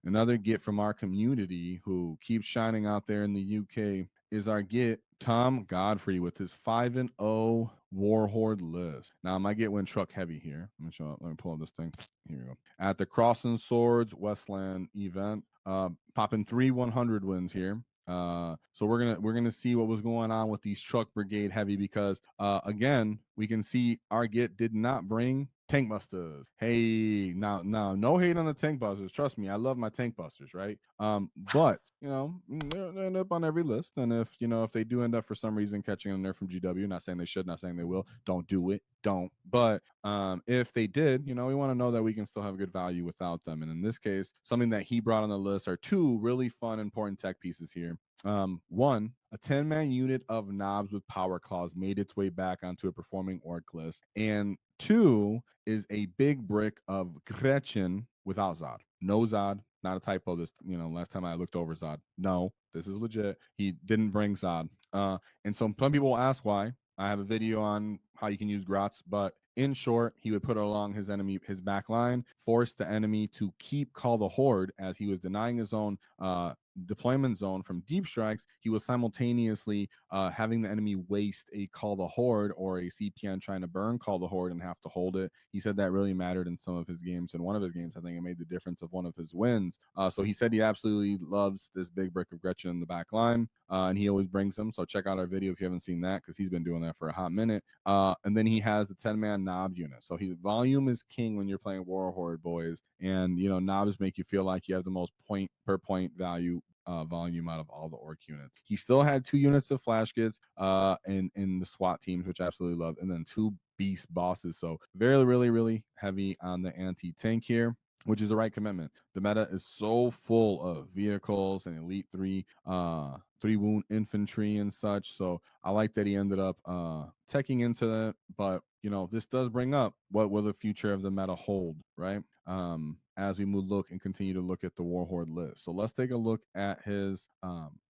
another get from our community who keeps shining out there in the UK is our get Tom Godfrey with his 5-0 War Horde list. Now, I might get win truck heavy here. Let me pull up this thing. Here we go. At the Cross-Sword Westland event, popping 3 100 wins here. So we're gonna see what was going on with these truck brigade heavy because again we can see our get did not bring tank busters. Hey, now no hate on the tank busters. Trust me, I love my tank busters, right? But you know they end up on every list, and if they do end up for some reason catching a nerf from GW, not saying they should, not saying they will, don't do it, don't. But if they did, we want to know that we can still have good value without them. And in this case, something that he brought on the list are 2 really fun, important tech pieces here. One, a 10-man unit of Nobz with power claws made its way back onto a performing orc list. And 2 is a big brick of Gretchin without Zod. No Zod, not a typo. This, last time I looked over Zod. No, this is legit. He didn't bring Zod. And so some people will ask why. I have a video on how you can use Grotz, but in short, he would put along his back line, force the enemy to keep Cull the Horde as he was denying his own deployment zone from deep strikes. He was simultaneously having the enemy waste a Cull the Horde or a CPN trying to burn Cull the Horde and have to hold it. He said that really mattered in some of his games. In one of his games, I think it made the difference of one of his wins. So he said he absolutely loves this big brick of Gretchin in the back line, and he always brings them. So check out our video if you haven't seen that, because he's been doing that for a hot minute. And then he has the 10-man Nobz unit. So his volume is king when you're playing War Horde, boys. And Nobz make you feel like you have the most point per point value volume out of all the orc units. He still had 2 units of flash kits in the SWAT teams, which I absolutely love, and then 2 beast bosses. So very, really, really heavy on the anti-tank here, which is the right commitment. The meta is so full of vehicles and elite 3 wound infantry and such. So I like that he ended up teching into that. But this does bring up what will the future of the meta hold, right? As we look and continue to look at the War Horde list. So let's take a look at his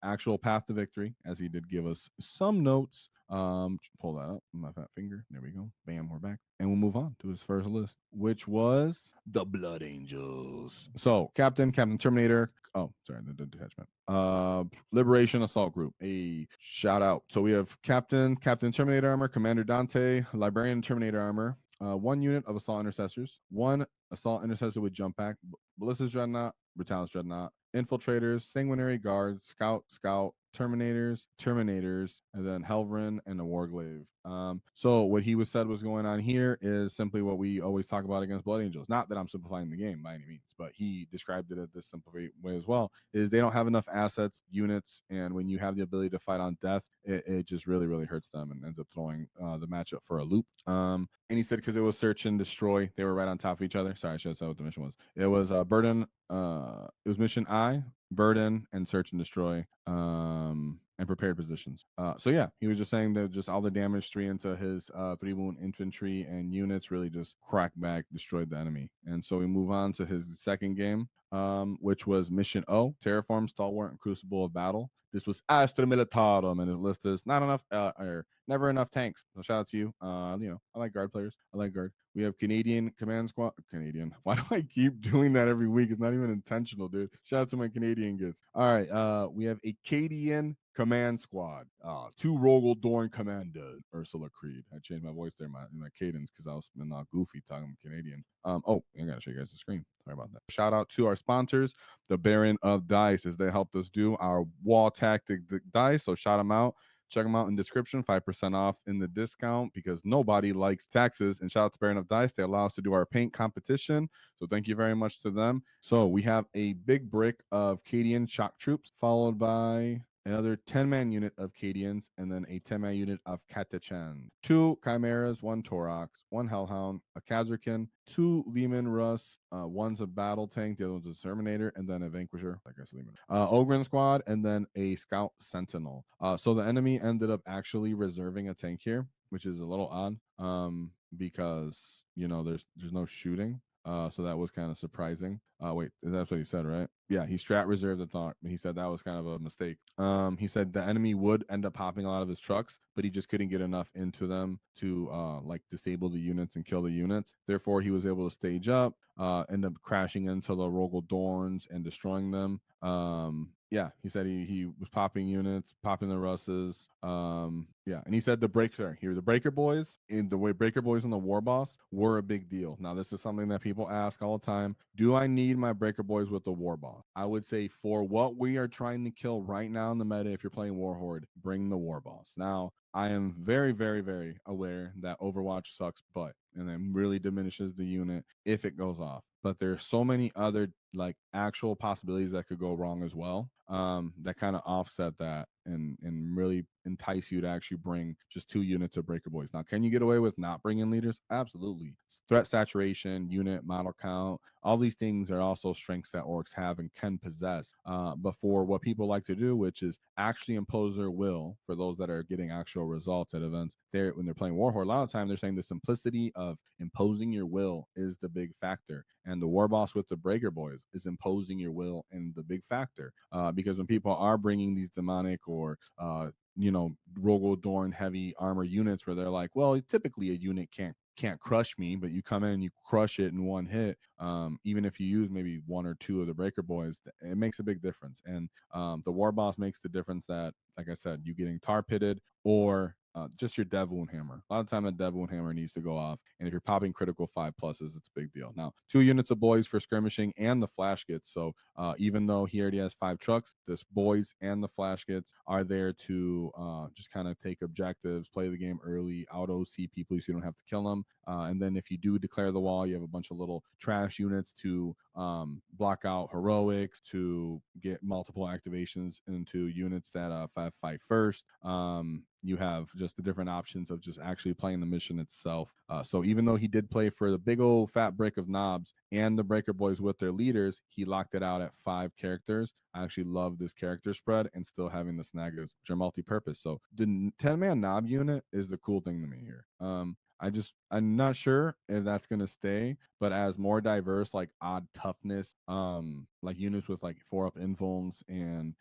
actual path to victory, as he did give us some notes. Pull that up with my fat finger. There we go. Bam, we're back. And we'll move on to his first list, which was the Blood Angels. So Captain Terminator. Oh, sorry, the detachment. Liberation Assault Group. A shout out. So we have Captain Terminator Armor, Commander Dante, Librarian Terminator Armor, 1 unit of Assault Intercessors, 1 Assault Intercessor with Jump Pack, Ballista's Dreadnought, Brutalis Dreadnought, Infiltrators, Sanguinary Guards, Scout, Terminators, and then Helvrin and the Warglaive. So what he said was going on here is simply what we always talk about against Blood Angels. Not that I'm simplifying the game by any means, but he described it at this simplified way as well, is they don't have enough assets, units, and when you have the ability to fight on death, it just really, really hurts them and ends up throwing the matchup for a loop. And he said because it was search and destroy, they were right on top of each other. Sorry, I should have said what the mission was. It was Burden, it was mission I, Burden, and search and destroy, and prepared positions. So yeah, he was just saying that just all the damage 3 into his 3 wound infantry and units really just cracked back, destroyed the enemy. And so we move on to his second game, which was mission O, Terraform, Stalwart, and Crucible of Battle. This was Astra Militarum, and his list is not enough, or never enough tanks. So shout out to you. I like guard players. I like guard. We have Canadian Command Squad. Canadian. Why do I keep doing that every week? It's not even intentional, dude. Shout out to my Canadian kids. All right. We have Acadian Command Squad. 2 Rogel Dorn Commanders. Ursula Creed. I changed my voice there, my cadence, because I was not goofy talking Canadian. Oh, I gotta show you guys the screen. Sorry about that. Shout out to our sponsors, the Baron of Dice, as they helped us do our wall tactic dice. So shout them out. Check them out in the description, 5% off in the discount, because nobody likes taxes. And shout out to Baron of Dice. They allow us to do our paint competition. So thank you very much to them. So we have a big brick of Cadian shock troops, followed by another 10-man unit of Cadians, and then a 10-man unit of Katachan. 2 Chimeras, 1 Torox, 1 Hellhound, a Kazarkin, 2 Lehman Russ, one's a battle tank, the other one's a Terminator, and then a Vanquisher, I guess Lehman. Ogren Squad, and then a Scout Sentinel. So the enemy ended up actually reserving a tank here, which is a little odd, because, there's no shooting. So that was kind of surprising. Wait, that's what he said, right? Yeah, he strat reserved the thought. He said that was kind of a mistake. He said the enemy would end up popping a lot of his trucks, but he just couldn't get enough into them to like disable the units and kill the units. Therefore, he was able to stage up, end up crashing into the Rogel Dorns and destroying them. Yeah, he said he was popping units, popping the Russes. Yeah, and he said the Breaker Boys in the way Breaker Boys and the War Boss were a big deal. Now, this is something that people ask all the time. Do I need my Breaker Boys with the War Boss? I would say for what we are trying to kill right now in the meta, if you're playing War Horde, bring the War Boss. Now, I am very, very, very aware that Overwatch sucks butt and then really diminishes the unit if it goes off. But there's so many other like actual possibilities that could go wrong as well, that kind of offset that and really entice you to actually bring just 2 units of Breaker Boys. Now, can you get away with not bringing leaders? Absolutely. Threat saturation, unit model count, all these things are also strengths that orcs have and can possess. But for what people like to do, which is actually impose their will for those that are getting actual results at events, when they're playing War Horde, a lot of time they're saying the simplicity of imposing your will is the big factor. And the War Boss with the Breaker Boys is imposing your will and the big factor. Because when people are bringing these demonic or Rogel Dorn heavy armor units where they're like, well, typically a unit can't crush me, but you come in and you crush it in one hit. Even if you use maybe 1 or 2 of the Breaker Boys, it makes a big difference. And the War Boss makes the difference that, like I said, you getting tar pitted or just your Dev Wound Hammer. A lot of time a Dev Wound Hammer needs to go off. And if you're popping critical 5 pluses, it's a big deal. Now, 2 units of Boys for skirmishing and the Flash Gets. So even though he already has 5 trucks, this Boys and the Flash Gets are there to just kind of take objectives, play the game early, out OC people so you don't have to kill them. And then if you do declare the wall, you have a bunch of little trash units to block out heroics, to get multiple activations into units that fight first. You have just the different options of just actually playing the mission itself. So even though he did play for the big old fat brick of Nobz and the Breaker Boys with their leaders, he locked it out at 5 characters. I actually love this character spread and still having the Snaggas, which are multi-purpose. So the 10-man Nob unit is the cool thing to me here. I'm not sure if that's gonna stay, but as more diverse, like odd toughness, like units with like 4 up invulns and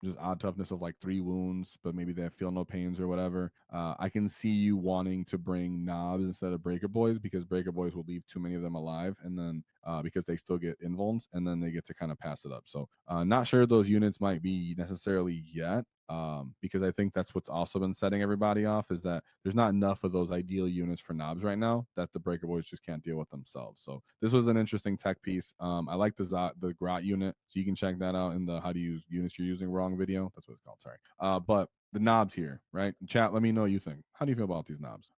just odd toughness of like 3 wounds, but maybe they feel no pains or whatever. I can see you wanting to bring Nobz instead of Breaker Boys because Breaker Boys will leave too many of them alive, and then because they still get invulns, and then they get to kind of pass it up. So not sure those units might be necessarily yet. Because I think that's what's also been setting everybody off is that there's not enough of those ideal units for Nobz right now that the Breaker Boys just can't deal with themselves. So this was an interesting tech piece. I like the Grot unit, so you can check that out in the how to use units you're using wrong video. That's what it's called. Sorry. But the Nobz here, right? Chat, let me know what you think. How do you feel about these Nobz?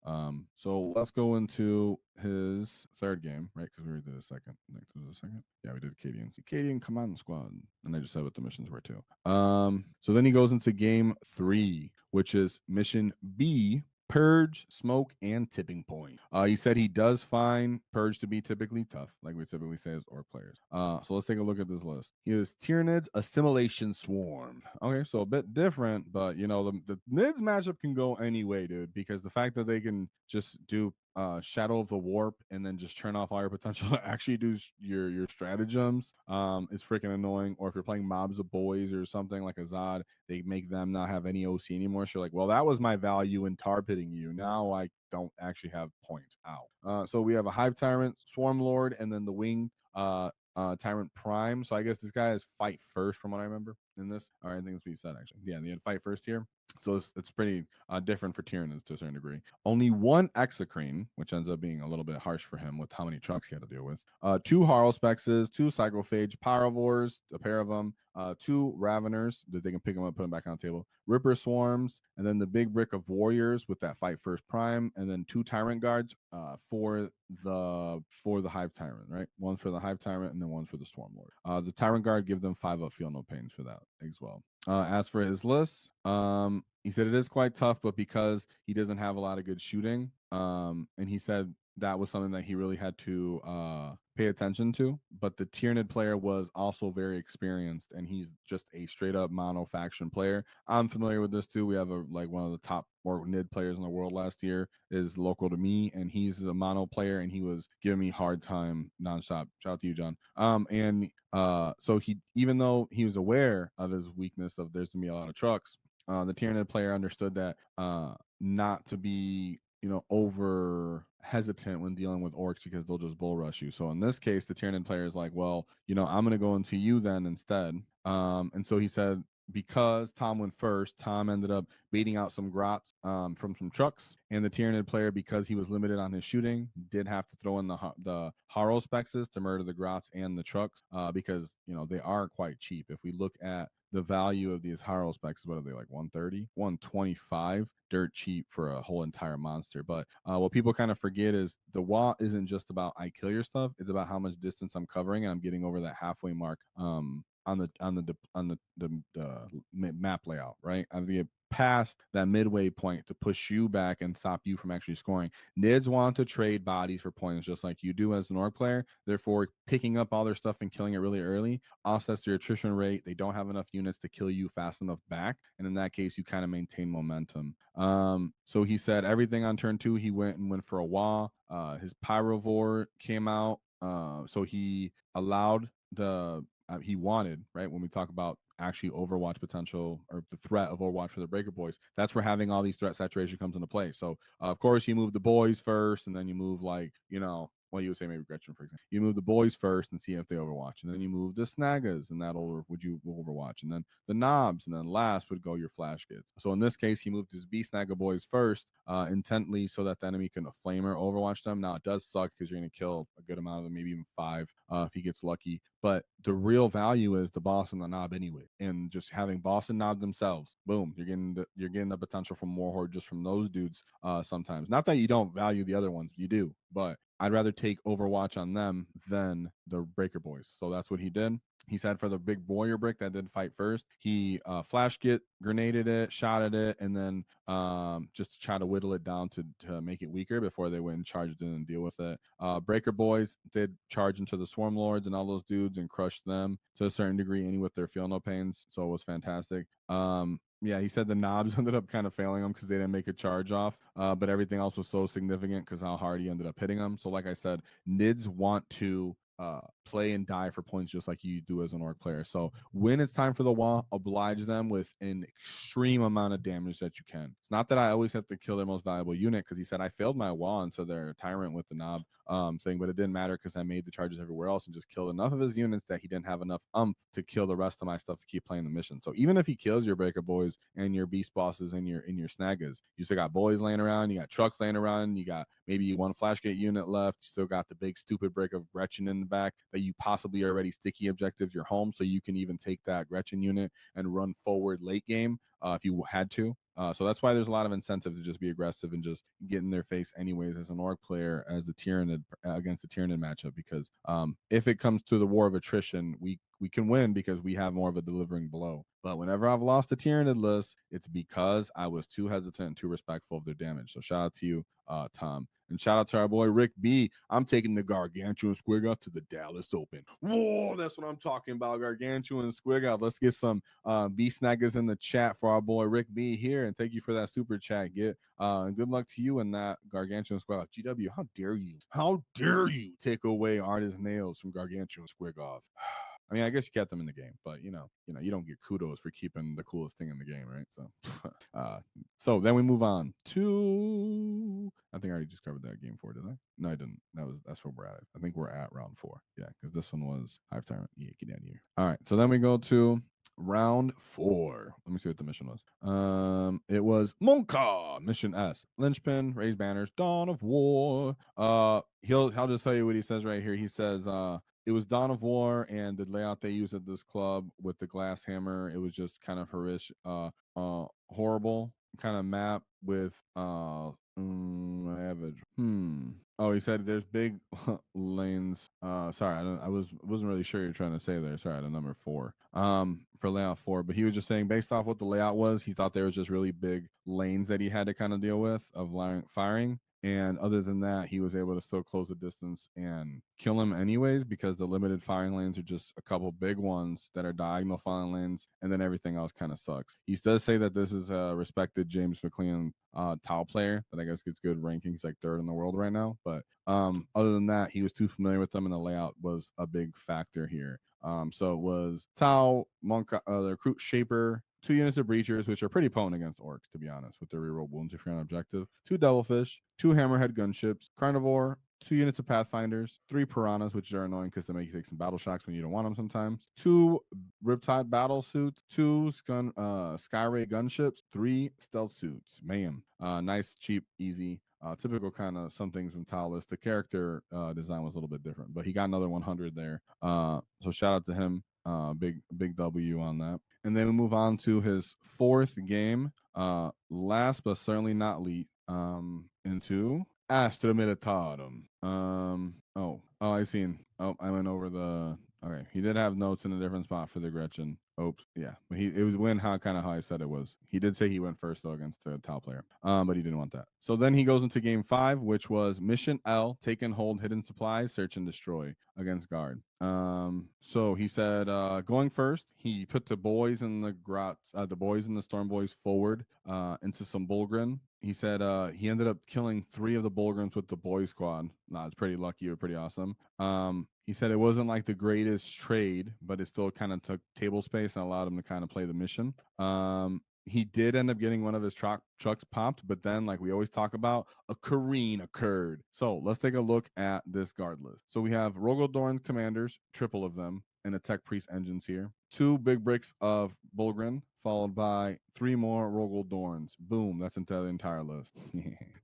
So let's go into his 3rd game, right? Because we already did a second. Next was a second. Yeah, we did Acadian Command Squad, and I just said what the missions were too. So then he goes into game 3, which is mission B, Purge, Smoke, and Tipping Point. He said he does find Purge to be typically tough, like we typically say as orc players. So let's take a look at this list. He has Tyranids, Assimilation Swarm. Okay, so a bit different, but the Nids matchup can go any way, dude, because the fact that they can just do Shadow of the Warp and then just turn off all your potential to actually do your stratagems is freaking annoying. Or if you're playing mobs of boys or something like a Zod, they make them not have any OC anymore. So you're like, well, that was my value in tar pitting you. Now I don't actually have points out. So we have a Hive Tyrant, Swarm Lord, and then the Wing Tyrant Prime. So I guess this guy is fight first from what I remember in this. All right, I think that's what you said actually. Yeah, they had fight first here. So it's pretty different for Tyranids to a certain degree. Only 1 Exocrine, which ends up being a little bit harsh for him with how many trucks he had to deal with. 2 Harlspexes, 2 Psychophage, Pyrovores, a pair of them, 2 Raveners that they can pick them up, put them back on the table, Ripper Swarms, and then the big brick of Warriors with that fight first prime, and then 2 Tyrant Guards for the Hive Tyrant, right? One for the Hive Tyrant and then one for the Swarm Lord. The Tyrant Guard give them 5 up, feel no pains for that as well. As for his list, he said it is quite tough, but because he doesn't have a lot of good shooting, and he said that was something that he really had to pay attention to. But the Tyranid player was also very experienced, and he's just a straight up mono faction player. I'm familiar with this too. We have one of the top or NID players in the world last year is local to me, and he's a mono player, and he was giving me hard time nonstop. Shout out to you, John. And so he, even though he was aware of his weakness of there's gonna be a lot of trucks, the Tyranid player understood that not to be over hesitant when dealing with orcs because they'll just bull rush you. So in this case, the Tyranid player is like, well, I'm going to go into you then instead. And so he said, because Tom went first, Tom ended up beating out some grots from some trucks, and the Tyranid player, because he was limited on his shooting, did have to throw in the Harrow-spexes to murder the grots and the trucks because they are quite cheap. If we look at the value of these Harrow-spexes, what are they, like 130, 125? Dirt cheap for a whole entire monster. But what people kind of forget is the WAAAGH isn't just about I kill your stuff; it's about how much distance I'm covering, and I'm getting over that halfway mark on the map layout, right? I'm get past that midway point to push you back and stop you from actually scoring. Nids want to trade bodies for points just like you do as an orc player. Therefore, picking up all their stuff and killing it really early offsets your attrition rate. They don't have enough units to kill you fast enough back, and in that case, you kind of maintain momentum. So he said everything on turn 2, he went for a WAAAGH. His Pyrovore came out, so he allowed he wanted, right, when we talk about actually Overwatch potential or the threat of Overwatch for the Breaker Boys, that's where having all these threat saturation comes into play. So of course you move the Boyz first, and then you move well, you would say maybe Gretchin, for example. You move the Boyz first and see if they Overwatch, and then you move the Snaggas, and would you Overwatch, and then the Nobz, and then last would go your Flash Kids. So in this case, he moved his B Snagga Boyz first, intently, so that the enemy can Flamer Overwatch them. Now it does suck because you're going to kill a good amount of them, maybe even 5 if he gets lucky. But the real value is the boss and the Nob anyway, and just having boss and Nob themselves. Boom, you're getting the potential from War Horde just from those dudes. Sometimes, not that you don't value the other ones, you do, but I'd rather take Overwatch on them than the Breaker Boys. So that's what he did. He said for the big warrior brick that did fight first, he flash kit, grenaded it, shot at it, and then just to try to whittle it down to make it weaker before they went and charged in and deal with it. Breaker Boys did charge into the Swarm Lords and all those dudes and crushed them to a certain degree, any with their feel no pains. So it was fantastic. Yeah, he said the Nobz ended up kind of failing him because they didn't make a charge off, but everything else was so significant because how hard he ended up hitting them. So like I said, Nids want to play and die for points just like you do as an orc player. So when it's time for the WAAAGH, oblige them with an extreme amount of damage that you can. It's not that I always have to kill their most valuable unit, because he said I failed my WAAAGH into their Tyrant with the Nob thing, but it didn't matter because I made the charges everywhere else and just killed enough of his units that he didn't have enough to kill the rest of my stuff to keep playing the mission. So even if he kills your Breaker Boys and your Beast Bosses and your Snaggas, you still got Boys laying around, you got trucks laying around, you got maybe one Flashgate unit left, you still got the big stupid break of Gretchin in the back that you possibly already sticky objectives your home, so you can even take that Gretchin unit and run forward late game if you had to. So that's why there's a lot of incentive to just be aggressive and just get in their face anyways as an orc player, as a Tyranid against the Tyranid matchup, because if it comes to the war of attrition, we can win because we have more of a delivering blow. But whenever I've lost a Tyranid list, it's because I was too hesitant and too respectful of their damage. So shout out to you, Tom. And shout out to our boy Rick B. I'm taking the Gargantuan Squigga to the Dallas Open. Whoa, that's what I'm talking about, Gargantuan Squigga. Let's get some B Snaggas in the chat for our boy Rick B here, and thank you for that super chat. And good luck to you in that Gargantuan Squigga. GW, how dare you? How dare you take away Artist Nails from Gargantuan Squiggoth? I mean, I guess you kept them in the game, but you don't get kudos for keeping the coolest thing in the game, right? So, so then we move on to. I think I already just covered that game 4, did I? No, I didn't. That's where we're at. I think we're at round 4. Yeah, because this one was Hive Tyrant. Yeah, get out of here. All right, so then we go to round 4. Let me see what the mission was. It was Monka mission S. Linchpin, raise banners, Dawn of War. I'll just tell you what he says right here. He says, it was Dawn of War, and the layout they used at this club with the glass hammer, it was just kind of horrible kind of map with average. Oh, he said there's big lanes. Sorry, I wasn't really sure you're trying to say there. Sorry, the number 4. For layout 4, but he was just saying based off what the layout was, he thought there was just really big lanes that he had to kind of deal with of firing. And other than that, he was able to still close the distance and kill him anyways, because the limited firing lanes are just a couple big ones that are diagonal firing lanes, and then everything else kind of sucks. He does say that this is a respected James McLean Tau player that I guess gets good rankings, like third in the world right now. But other than that, he was too familiar with them, and the layout was a big factor here. So it was Tau, Monk, the Recruit Shaper, 2 units of Breachers, which are pretty potent against Orcs, to be honest, with their reroll wounds if you're on objective, 2 Devilfish, 2 Hammerhead Gunships, Carnivore, 2 units of Pathfinders, 3 Piranhas, which are annoying because they make you take some battle shocks when you don't want them sometimes, 2 Riptide Battle Suits, 2 Skyray Gunships, 3 Stealth Suits. Man, nice, cheap, easy. Typical kind of some things from Talis. The character design was a little bit different, but he got another 100 there. So shout out to him. Big W on that. And then we move on to his 4th game. Last but certainly not least, into Astra Militarum. I seen. Oh, I went over the. Okay, he did have notes in a different spot for the Gretchin. Oops, yeah, but it was kind of how I said it was. He did say he went first though against the top player, but he didn't want that. So then he goes into game 5, which was Mission L: Take and Hold Hidden Supplies, Search and Destroy against Guard. So he said, going first, he put the boys and the boys and the Storm Boys forward into some Bullgrin. He said he ended up killing 3 of the Bullgrins with the boy squad. It's pretty lucky or pretty awesome. He said it wasn't like the greatest trade, but it still kind of took table space and allowed him to kind of play the mission. He did end up getting one of his trucks popped, but then, like we always talk about, a careen occurred. So let's take a look at this guard list. So we have Rogaldorn commanders, triple of them, and the Tech Priest engines here. 2 big bricks of Bullgrin, followed by 3 more Rogaldorns. Boom, that's the entire list.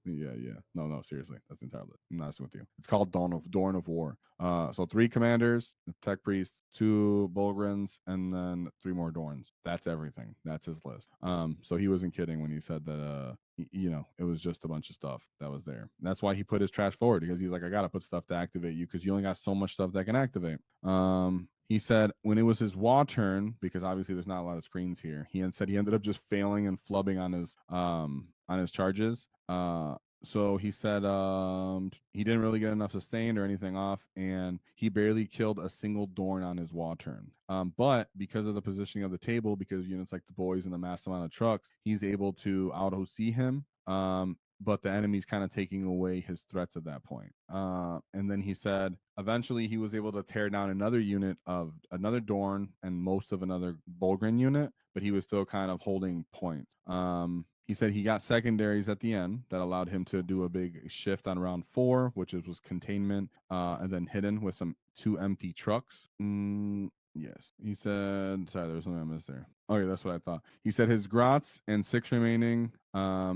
yeah. No, seriously, that's the entire list. I'm not with you. It's called Dorn of War. So 3 commanders, Tech Priests, 2 Bullgrins, and then 3 more Dorns. That's everything. That's his list. So he wasn't kidding when he said that it was just a bunch of stuff that was there. That's why he put his trash forward, because he's like, I gotta put stuff to activate you, because you only got so much stuff that can activate. He said when it was his WAAAGH turn, because obviously there's not a lot of screens here, he said he ended up just failing and flubbing on his charges. So he said he didn't really get enough sustained or anything off, and he barely killed a single Dorn on his WAAAGH turn. But because of the positioning of the table, because units like the boys and the mass amount of trucks, he's able to out-OC him. But the enemy's kind of taking away his threats at that point. And then he said eventually he was able to tear down another unit of another Dorn and most of another Bullgrin unit, but he was still kind of holding points. He said he got secondaries at the end that allowed him to do a big shift on round 4, which was containment, and then hidden with some 2 empty trucks. Yes. He said, sorry, there was something I missed there. Okay, that's what I thought. He said his Grots and 6 remaining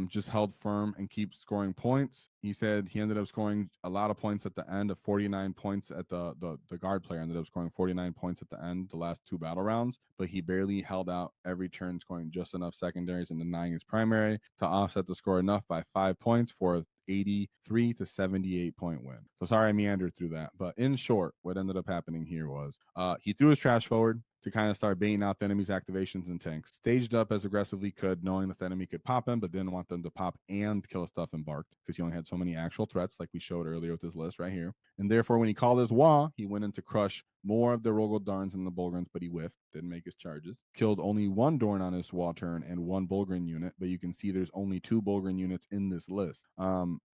just held firm and keep scoring points. He said he ended up scoring a lot of points at the end, of 49 points at the guard player ended up scoring 49 points at the end, the last 2 battle rounds, but he barely held out every turn, scoring just enough secondaries and denying his primary to offset the score enough by 5 points for 83 to 78 point win. So sorry I meandered through that, but in short, what ended up happening here was he threw his trash forward to kind of start baiting out the enemy's activations and tanks. Staged up as aggressively could, knowing that the enemy could pop him, but didn't want them to pop and kill stuff embarked, because he only had so many actual threats, like we showed earlier with this list right here. And therefore, when he called his WAAAGH, he went in to crush more of the Rogaldorns and the Bullgrins, but he whiffed, didn't make his charges. Killed only 1 Dorn on his WAAAGH turn and 1 Bullgrin unit, but you can see there's only 2 Bullgrin units in this list.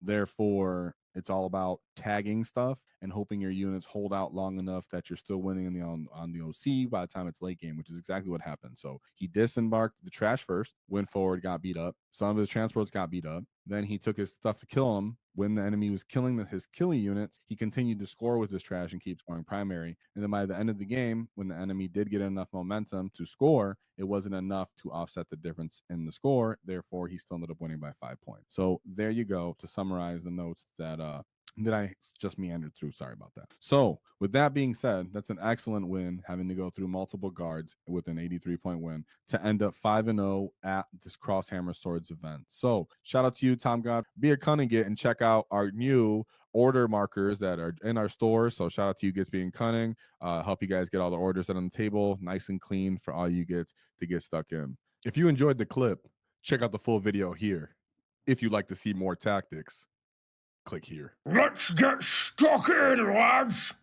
Therefore, it's all about tagging stuff and hoping your units hold out long enough that you're still winning on the OC by the time it's late game, which is exactly what happened. So he disembarked the trash first, went forward, got beat up. Some of his transports got beat up. Then he took his stuff to kill him. When the enemy was killing his killy units, he continued to score with his trash and keep scoring primary. And then by the end of the game, when the enemy did get enough momentum to score, it wasn't enough to offset the difference in the score. Therefore, he still ended up winning by 5 points. So there you go, to summarize the notes that I just meandered through. Sorry about that. So with that being said, that's an excellent win, having to go through multiple guards with an 83-point win to end up 5-0 at this Crosshammer Swords event. So shout out to you, Tom God. Be a cunning it and check out our new order markers that are in our store. So shout out to you Gets being cunning. Help you guys get all the orders set on the table nice and clean for all you Gets to get stuck in. If you enjoyed the clip, check out the full video here. If you'd like to see more tactics. click here. Let's get stuck in, lads!